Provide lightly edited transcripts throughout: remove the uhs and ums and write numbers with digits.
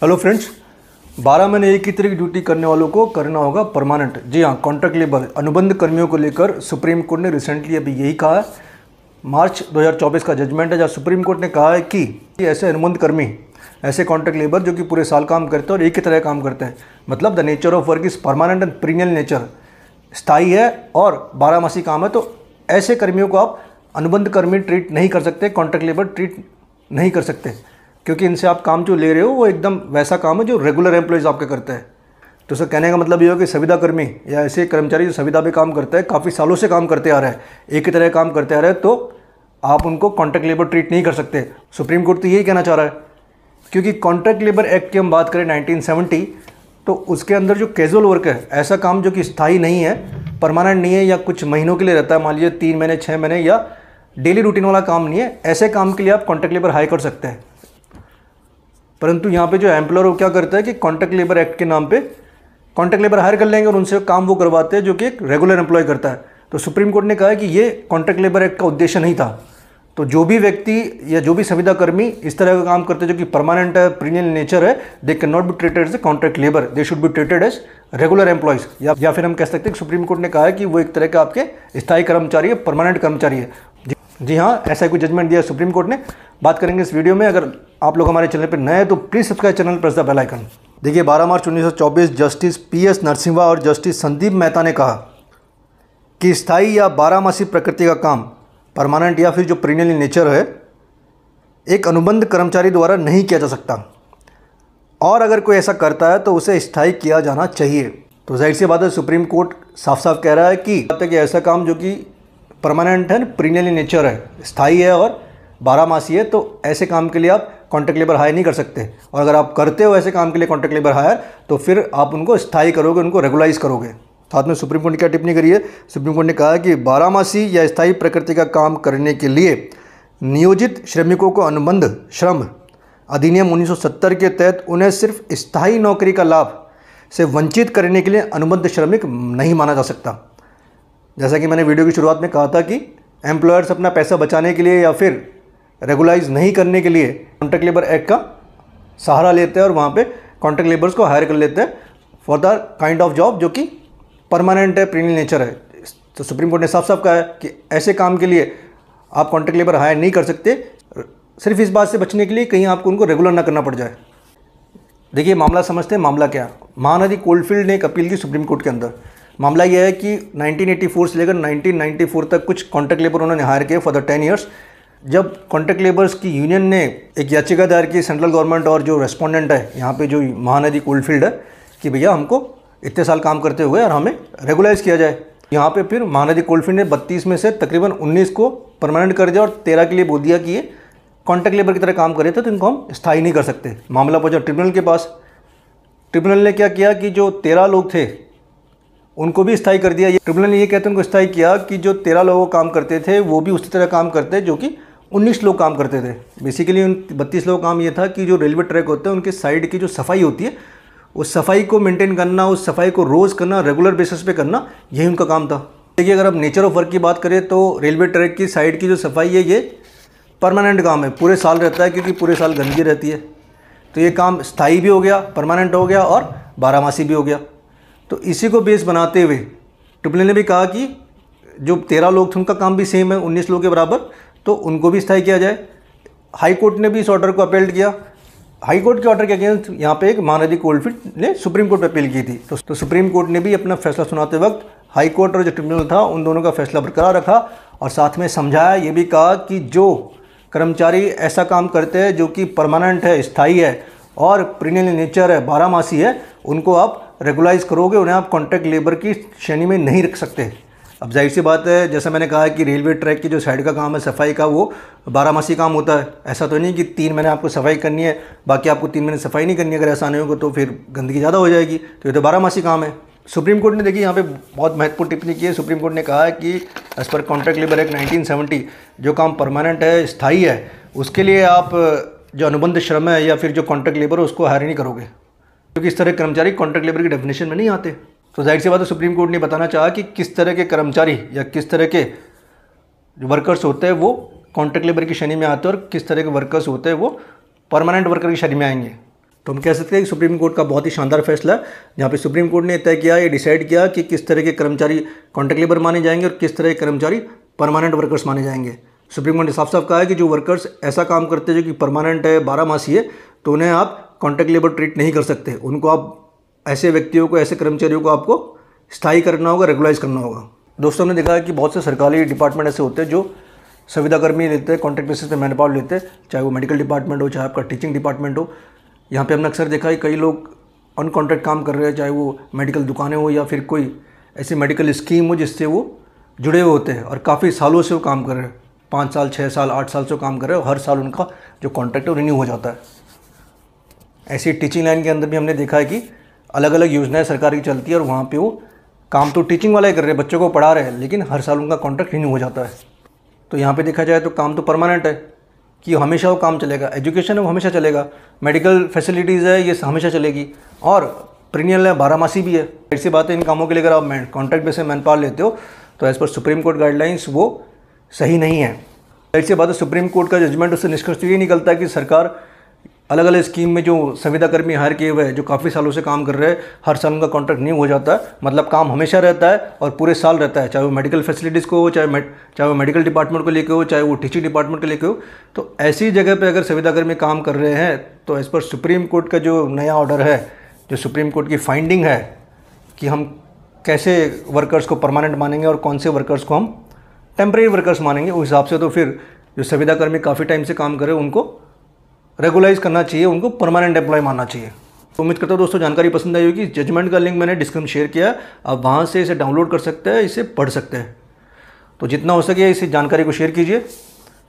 Hello friends, 12 महीने एक ही तरह की ड्यूटी करने वालों को करना होगा परमानेंट। जी हाँ, कॉन्ट्रैक्ट लेबर अनुबंध कर्मियों को लेकर सुप्रीम कोर्ट ने रिसेंटली अभी यही कहा है। मार्च 2024 का जजमेंट है जहाँ सुप्रीम कोर्ट ने कहा है कि ऐसे अनुबंध कर्मी, ऐसे कॉन्ट्रैक्ट लेबर जो कि पूरे साल काम करते हैं और एक ही तरह काम करते हैं, मतलब the nature of work is permanent and period nature, स्थायी है और 12 मासी काम है, तो ऐसे कर्मियों को आप अनुबंध कर्मी ट्रीट नहीं कर सकते, कॉन्ट्रैक्ट लेबर ट्रीट नहीं कर सकते, क्योंकि इनसे आप काम जो ले रहे हो वो एकदम वैसा काम है जो रेगुलर एम्प्लॉयज़ आपके करते हैं। तो सर कहने का मतलब ये हो कि संविदा कर्मी या ऐसे कर्मचारी जो संविदा पे काम करते हैं, काफ़ी सालों से काम करते आ रहे हैं, एक ही तरह काम करते आ रहे हैं, तो आप उनको कॉन्ट्रैक्ट लेबर ट्रीट नहीं कर सकते। सुप्रीम कोर्ट तो यही कहना चाह रहा है, क्योंकि कॉन्ट्रैक्ट लेबर एक्ट की हम बात करें 1970, तो उसके अंदर जो कैजुअल वर्क है, ऐसा काम जो कि स्थायी नहीं है, परमानेंट नहीं है या कुछ महीनों के लिए रहता है, मान लीजिए 3 महीने 6 महीने, या डेली रूटीन वाला काम नहीं है, ऐसे काम के लिए आप कॉन्ट्रैक्ट लेबर हायर कर सकते हैं। परंतु यहाँ पे जो एम्प्लॉयर वो क्या करता है कि कॉन्ट्रैक्ट लेबर एक्ट के नाम पे कॉन्ट्रैक्ट लेबर हायर कर लेंगे और उनसे काम वो करवाते हैं जो कि एक रेगुलर एम्प्लॉय करता है। तो सुप्रीम कोर्ट ने कहा है कि ये कॉन्ट्रैक्ट लेबर एक्ट का उद्देश्य नहीं था। तो जो भी व्यक्ति या जो भी संविदा कर्मी इस तरह का काम करते हैं जो कि परमानेंट है, पीरियड नेचर है, they can not be treated as a contract labour, they should be treated as regular employees. या फिर हम कह सकते हैं कि सुप्रीम कोर्ट ने कहा है कि वो एक तरह का आपके स्थायी कर्मचारी है, परमानेंट कर्मचारी है। जी हाँ, ऐसा कोई जजमेंट दिया सुप्रीम कोर्ट ने, बात करेंगे इस वीडियो में। अगर आप लोग हमारे चैनल पर नए हैं तो please subscribe channel, press the bell icon. देखिए, 12 मार्च 1924 जस्टिस PS नरसिम्हा और जस्टिस संदीप मेहता ने कहा कि स्थायी या 12 मासी प्रकृति का काम, परमानेंट या फिर जो पीरियड नेचर है, एक अनुबंध कर्मचारी द्वारा नहीं किया जा सकता, और अगर कोई ऐसा करता है तो उसे स्थायी किया जाना चाहिए। तो जाहिर सी बात है, सुप्रीम कोर्ट साफ साफ कह रहा है कि ऐसा काम जो कि परमानेंट है, पीरियड नेचर है, स्थायी है और 12 मासी है, तो ऐसे काम के लिए आप कॉन्ट्रैक्ट लेबर हायर नहीं कर सकते। और अगर आप करते हो ऐसे काम के लिए कॉन्ट्रैक्ट लेबर हायर, तो फिर आप उनको स्थायी करोगे, उनको रेगुलाइज करोगे। साथ में सुप्रीम कोर्ट ने क्या टिप्पणी करी है? सुप्रीम कोर्ट ने कहा कि 12 मासी या स्थायी प्रकृति का काम करने के लिए नियोजित श्रमिकों को अनुबंध श्रम अधिनियम 1970 के तहत उन्हें सिर्फ स्थायी नौकरी का लाभ से वंचित करने के लिए अनुबंध श्रमिक नहीं माना जा सकता। जैसा कि मैंने वीडियो की शुरुआत में कहा था कि एम्प्लॉयर्स अपना पैसा बचाने के लिए या फिर रेगुलाइज नहीं करने के लिए कॉन्ट्रैक्ट लेबर एक्ट का सहारा लेते हैं और वहाँ पे कॉन्ट्रैक्ट लेबर्स को हायर कर लेते हैं for the kind of job जो कि परमानेंट है, पीरियड नेचर है। तो सुप्रीम कोर्ट ने साफ साफ कहा है कि ऐसे काम के लिए आप कॉन्ट्रैक्ट लेबर हायर नहीं कर सकते, सिर्फ इस बात से बचने के लिए कहीं आपको उनको रेगुलर ना करना पड़ जाए। देखिए, मामला समझते हैं। मामला क्या? महानदी कोलफील्ड ने एक अपील की सुप्रीम कोर्ट के अंदर। मामला यह है कि 1984 से लेकर 1994 तक कुछ कॉन्ट्रैक्ट लेबर उन्होंने हायर किए फॉर द 10 ईयर्स। जब कॉन्ट्रैक्ट लेबर्स की यूनियन ने एक याचिका दायर की सेंट्रल गवर्नमेंट और जो रेस्पोंडेंट है यहाँ पे जो महानदी कोलफील्ड है कि भैया हमको इतने साल काम करते हुए और हमें रेगुलाइज किया जाए, यहाँ पे फिर महानदी कोलफील्ड ने 32 में से तकरीबन 19 को परमानेंट कर दिया और 13 के लिए बोल दिया कि ये कॉन्ट्रैक्ट लेबर की तरह काम कर रहे थे, तो इनको हम स्थायी नहीं कर सकते। मामला पहुंचा ट्रिब्यूनल के पास। ट्रिब्यूनल ने क्या किया कि जो 13 लोग थे उनको भी स्थायी कर दिया। ये ट्रिब्यूनल ने ये कहते हैं उनको स्थायी किया कि जो 13 लोग काम करते थे वो भी उसी तरह काम करते जो कि 19 लोग काम करते थे। बेसिकली उन 32 लोग काम ये था कि जो रेलवे ट्रैक होते हैं उनके साइड की जो सफाई होती है, उस सफाई को मेंटेन करना, उस सफाई को रोज़ करना, रेगुलर बेसिस पे करना, यही उनका काम था। देखिए, अगर अब नेचर ऑफ वर्क की बात करें तो रेलवे ट्रैक की साइड की जो सफाई है ये परमानेंट काम है, पूरे साल रहता है, क्योंकि पूरे साल गंदगी रहती है। तो ये काम स्थायी भी हो गया, परमानेंट हो गया और 12 मासी भी हो गया। तो इसी को बेस बनाते हुए ट्रिब्यूनल ने भी कहा कि जो 13 लोग थे उनका काम भी सेम है 19 लोग के बराबर, तो उनको भी स्थायी किया जाए। हाई कोर्ट ने भी इस ऑर्डर को अपील किया। हाई कोर्ट के ऑर्डर के अगेंस्ट यहाँ पे एक महानदी कोलफील्ड ने सुप्रीम कोर्ट पे अपील की थी। तो सुप्रीम कोर्ट ने भी अपना फैसला सुनाते वक्त हाई कोर्ट और जो ट्रिब्यूनल था उन दोनों का फैसला बरकरार रखा और साथ में समझाया, ये भी कहा कि जो कर्मचारी ऐसा काम करते हैं जो कि परमानेंट है, स्थायी है और पीरियड नेचर है, 12 मासी है, उनको आप रेगुलाइज करोगे, उन्हें आप कॉन्ट्रैक्ट लेबर की श्रेणी में नहीं रख सकते। अब जाहिर सी बात है, जैसा मैंने कहा कि रेलवे ट्रैक की जो साइड का काम है सफाई का, वो 12 मासी काम होता है। ऐसा तो नहीं कि 3 महीने आपको सफाई करनी है, बाकी आपको 3 महीने सफाई नहीं करनी है। अगर ऐसा नहीं होगा तो फिर गंदगी ज़्यादा हो जाएगी। तो ये तो 12 मासी काम है। सुप्रीम कोर्ट ने देखिए यहाँ पे बहुत महत्वपूर्ण टिप्पणी की है। सुप्रीम कोर्ट ने कहा है कि as per contract labour act 1970 जो काम परमानेंट है, स्थायी है, उसके लिए आप जो अनुबंध श्रम है या फिर जो कॉन्ट्रैक्ट लेबर है उसको हायर नहीं करोगे, क्योंकि इस तरह के कर्मचारी कॉन्ट्रैक्ट लेबर की डेफिनेशन में नहीं आते। तो जाहिर सी बात है, सुप्रीम कोर्ट ने बताना चाहा कि किस तरह के कर्मचारी या किस तरह के जो वर्कर्स होते हैं वो कॉन्ट्रैक्ट लेबर की श्रेणी में आते हैं और किस तरह के वर्कर्स होते हैं वो परमानेंट वर्कर की श्रेणी में आएंगे। तो हम कह सकते हैं कि सुप्रीम कोर्ट का बहुत ही शानदार फैसला है, जहाँ पे सुप्रीम कोर्ट ने तय किया, ये डिसाइड किया कि किस तरह के कर्मचारी कॉन्ट्रैक्ट लेबर माने जाएंगे और किस तरह के कर्मचारी परमानेंट वर्कर्स माने जाएंगे। सुप्रीम कोर्ट ने साफ साफ कहा है कि जो वर्कर्स ऐसा काम करते हैं जो कि परमानेंट है, 12 मासी है, तो उन्हें आप कॉन्ट्रैक्ट लेबर ट्रीट नहीं कर सकते। उनको आप ऐसे व्यक्तियों को, ऐसे कर्मचारियों को आपको स्थायी करना होगा, रेगुलाइज करना होगा। दोस्तों, हमने देखा है कि बहुत से सरकारी डिपार्टमेंट ऐसे होते हैं जो संविदाकर्मी लेते हैं, कॉन्ट्रैक्ट बेसिस पे मैन पावर लेते हैं, चाहे वो मेडिकल डिपार्टमेंट हो, चाहे आपका टीचिंग डिपार्टमेंट हो। यहाँ पे हमने अक्सर देखा है कई लोग ऑन कॉन्ट्रैक्ट काम कर रहे हैं, चाहे वो मेडिकल दुकानें हो या फिर कोई ऐसी मेडिकल स्कीम हो जिससे वो जुड़े हुए होते हैं और काफ़ी सालों से वो काम कर रहे हैं, 5 साल, 6 साल, 8 साल से वो काम कर रहे हैं और हर साल उनका जो कॉन्ट्रैक्ट है वो रिन्यू हो जाता है। ऐसी टीचिंग लाइन के अंदर भी हमने देखा है कि अलग अलग योजनाएं सरकार की चलती है और वहाँ पे वो काम तो टीचिंग वाला ही कर रहे हैं, बच्चों को पढ़ा रहे हैं, लेकिन हर साल उनका कॉन्ट्रैक्ट रिन्यू हो जाता है। तो यहाँ पे देखा जाए तो काम तो परमानेंट है कि हमेशा वो काम चलेगा। एजुकेशन है वो हमेशा चलेगा, मेडिकल फैसिलिटीज़ है ये हमेशा चलेगी, और प्रीनियल है, 12 मासी भी है। ऐसी बात है, इन कामों के लिए अगर आप कॉन्ट्रैक्ट बेस पे मैन पावर लेते हो तो as per supreme court guidelines वो सही नहीं है। ऐसी बात है, सुप्रीम कोर्ट का जजमेंट उससे निष्कर्ष ये निकलता है कि सरकार अलग अलग स्कीम में जो संविदाकर्मी हायर किए हुए हैं, जो काफ़ी सालों से काम कर रहे हैं, हर साल उनका कॉन्ट्रैक्ट नहीं हो जाता है, मतलब काम हमेशा रहता है और पूरे साल रहता है, चाहे वो मेडिकल फैसिलिटीज़ को हो, चाहे वो मेडिकल डिपार्टमेंट को लेकर हो, चाहे वो टीचिंग डिपार्टमेंट को लेकर हो। तो ऐसी जगह पे अगर संविदाकर्मी काम कर रहे हैं तो एज़ पर सुप्रीम कोर्ट का जो नया ऑर्डर है, जो सुप्रीम कोर्ट की फाइंडिंग है कि हम कैसे वर्कर्स को परमानेंट मानेंगे और कौन से वर्कर्स को हम टेम्परेरी वर्कर्स मानेंगे, उस हिसाब से तो फिर जो संविदाकर्मी काफ़ी टाइम से काम कर रहे हैं उनको रेगुलाइज करना चाहिए, उनको परमानेंट एम्प्लॉय मानना चाहिए। तो उम्मीद करता हूँ दोस्तों जानकारी पसंद आई होगी। जजमेंट का लिंक मैंने डिस्क्रिप्शन शेयर किया, आप वहाँ से इसे डाउनलोड कर सकते हैं, इसे पढ़ सकते हैं। तो जितना हो सके इस जानकारी को शेयर कीजिए।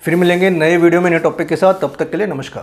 फिर मिलेंगे नए वीडियो में नए टॉपिक के साथ, तब तक के लिए नमस्कार।